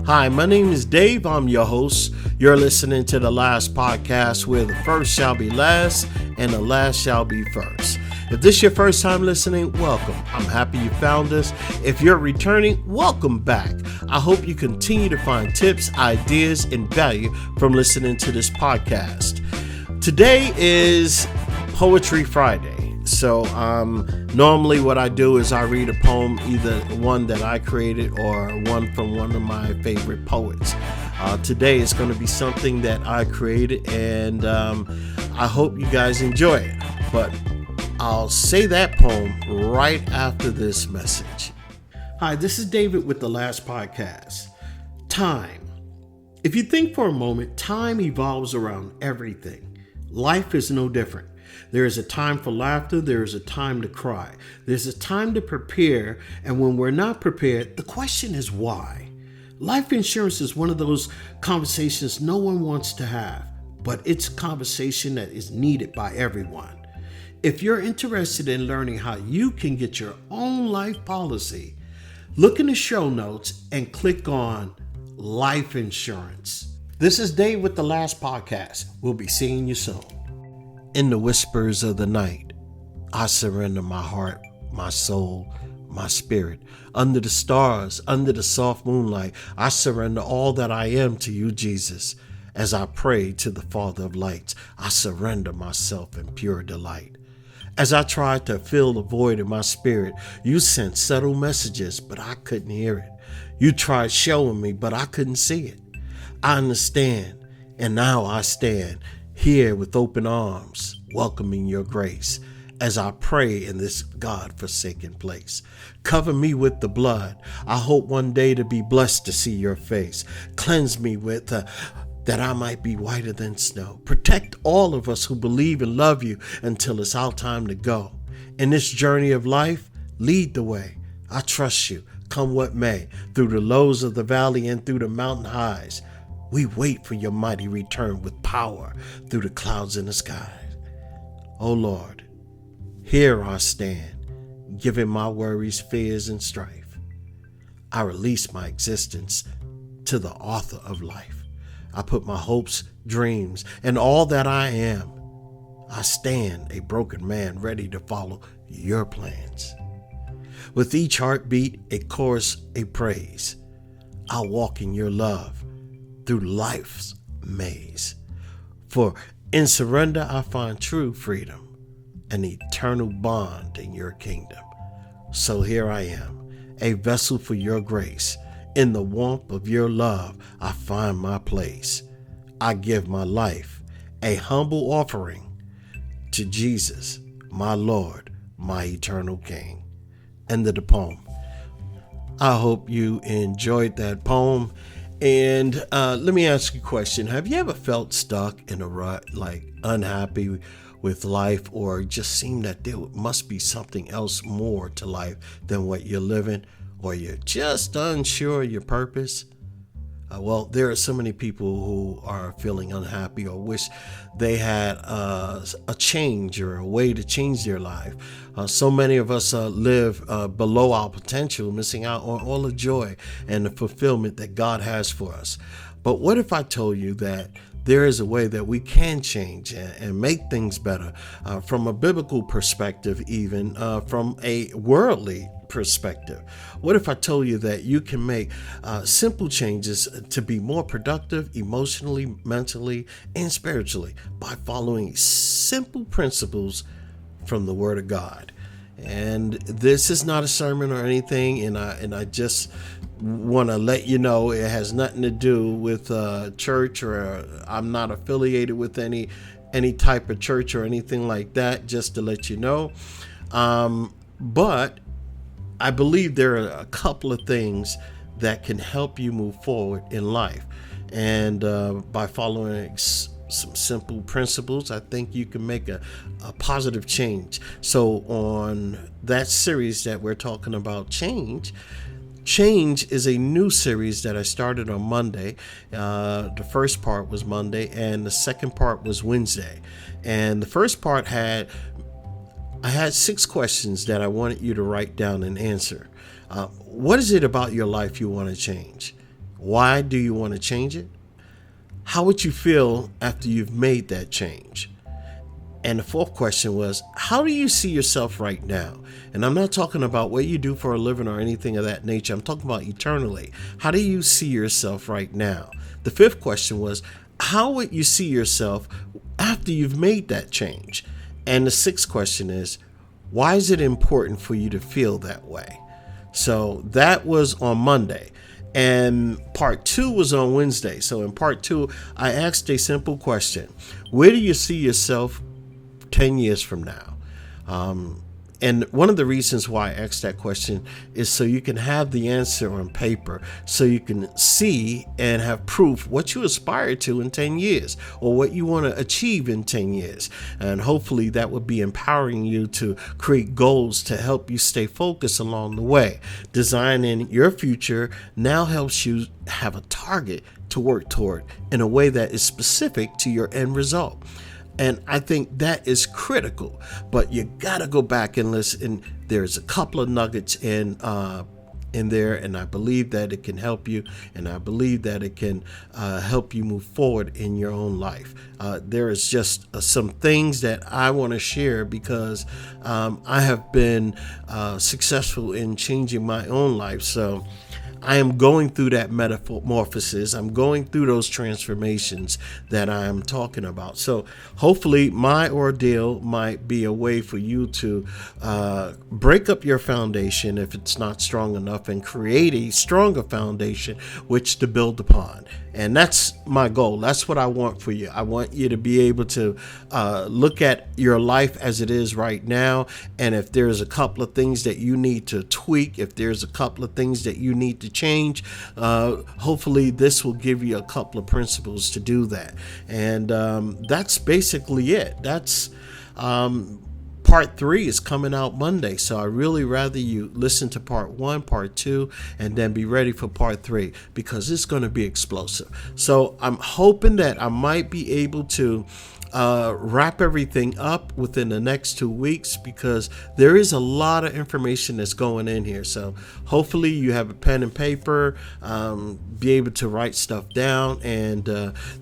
Hi, my name is Dave. I'm your host. You're listening to the last podcast where the first shall be last and the last shall be first. If this is your first time listening, welcome. I'm happy you found us. If you're returning, welcome back. I hope you continue to find tips, ideas, and value from listening to this podcast. Today is Poetry Friday. So normally what I do is I read a poem, either one that I created or one from one of my favorite poets. Today is going to be something that I created, and I hope you guys enjoy it. But I'll say that poem right after this message. Hi, this is David with the last podcast. Time. If you think for a moment, time evolves around everything. Life is no different. There is a time for laughter. There is a time to cry. There's a time to prepare. And when we're not prepared, the question is why? Life insurance is one of those conversations no one wants to have, but it's a conversation that is needed by everyone. If you're interested in learning how you can get your own life policy, look in the show notes and click on life insurance. This is Dave with the last podcast. We'll be seeing you soon. In the whispers of the night, I surrender my heart, my soul, my spirit. Under the stars, under the soft moonlight, I surrender all that I am to you, Jesus. As I pray to the Father of lights, I surrender myself in pure delight. As I tried to fill the void in my spirit, you sent subtle messages, but I couldn't hear it. You tried showing me, but I couldn't see it. I understand, and now I stand here with open arms, welcoming your grace as I pray in this God-forsaken place. Cover me with the blood. I hope one day to be blessed to see your face. Cleanse me with that I might be whiter than snow. Protect all of us who believe and love you until it's our time to go. In this journey of life, lead the way. I trust you, come what may, through the lows of the valley and through the mountain highs. We wait for your mighty return with power through the clouds in the sky. Oh Lord, here I stand, giving my worries, fears, and strife. I release my existence to the author of life. I put my hopes, dreams, and all that I am. I stand a broken man ready to follow your plans. With each heartbeat, a chorus, a praise. I'll walk in your love through life's maze. For in surrender, I find true freedom, an eternal bond in your kingdom. So here I am, a vessel for your grace. In the warmth of your love, I find my place. I give my life, a humble offering to Jesus, my Lord, my eternal King. End of the poem. I hope you enjoyed that poem. And let me ask you a question. Have you ever felt stuck in a rut, like unhappy with life, or just seemed that there must be something else more to life than what you're living, or you're just unsure of your purpose? Well, there are so many people who are feeling unhappy or wish they had a change or a way to change their life. So many of us live below our potential, missing out on all the joy and the fulfillment that God has for us. But what if I told you that there is a way that we can change and make things better from a biblical perspective, even from a worldly perspective? What if I told you that you can make simple changes to be more productive emotionally, mentally, and spiritually by following simple principles from the Word of God? And this is not a sermon or anything, and I just want to let you know it has nothing to do with church, or I'm not affiliated with any type of church or anything like that, just to let you know. But I believe there are a couple of things that can help you move forward in life. And by following some simple principles, I think you can make a positive change. So on that series that we're talking about, Change is a new series that I started on Monday. The first part was Monday and the second part was Wednesday. And the first part I had 6 questions that I wanted you to write down and answer. What is it about your life you want to change? Why do you want to change it? How would you feel after you've made that change? And the fourth question was, how do you see yourself right now? And I'm not talking about what you do for a living or anything of that nature. I'm talking about eternally. How do you see yourself right now? The fifth question was, how would you see yourself after you've made that change? And the sixth question is, why is it important for you to feel that way? So that was on Monday. And part 2 was on Wednesday. So in part 2, I asked a simple question. Where do you see yourself 10 years from now? And one of the reasons why I asked that question is so you can have the answer on paper, so you can see and have proof what you aspire to in 10 years or what you want to achieve in 10 years. And hopefully that would be empowering you to create goals to help you stay focused along the way. Designing your future now helps you have a target to work toward in a way that is specific to your end result. And I think that is critical, but you got to go back and listen. There's a couple of nuggets in there, and I believe that it can help you, and I believe that it can help you move forward in your own life. There is just some things that I want to share because I have been successful in changing my own life. So I am going through that metamorphosis. I'm going through those transformations that I am talking about. So hopefully my ordeal might be a way for you to break up your foundation if it's not strong enough and create a stronger foundation which to build upon. And that's my goal. That's what I want for you. I want you to be able to look at your life as it is right now. And if there's a couple of things that you need to tweak, if there's a couple of things that you need to change, hopefully this will give you a couple of principles to do that. And that's basically it. That's part 3 is coming out Monday. So I really rather you listen to part 1, part 2, and then be ready for part 3 because it's going to be explosive. So I'm hoping that I might be able to wrap everything up within the next 2 weeks because there is a lot of information that's going in here. So hopefully you have a pen and paper, be able to write stuff down, and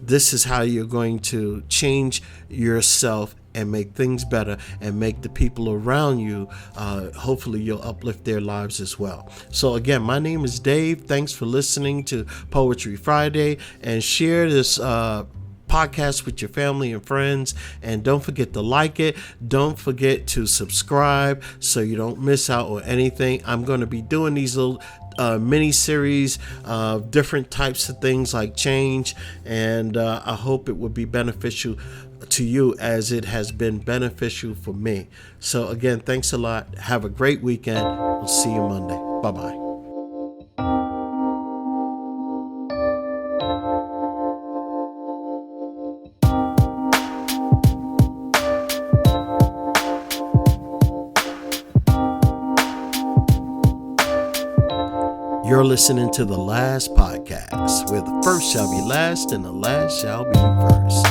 this is how you're going to change yourself and make things better and make the people around you, hopefully you'll uplift their lives as well. So again, my name is Dave. Thanks for listening to Poetry Friday, and share this podcast with your family and friends, and don't forget to like it. Don't forget to subscribe so you don't miss out on anything. I'm going to be doing these little mini series of different types of things like change, and I hope it will be beneficial to you as it has been beneficial for me. So again, thanks a lot. Have a great weekend. We'll see you Monday. Bye-bye. You're listening to The Last Podcast, where the first shall be last and the last shall be first.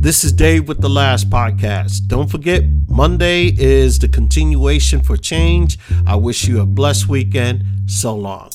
This is Dave with the Last Podcast. Don't forget, Monday is the continuation for change. I wish you a blessed weekend. So long.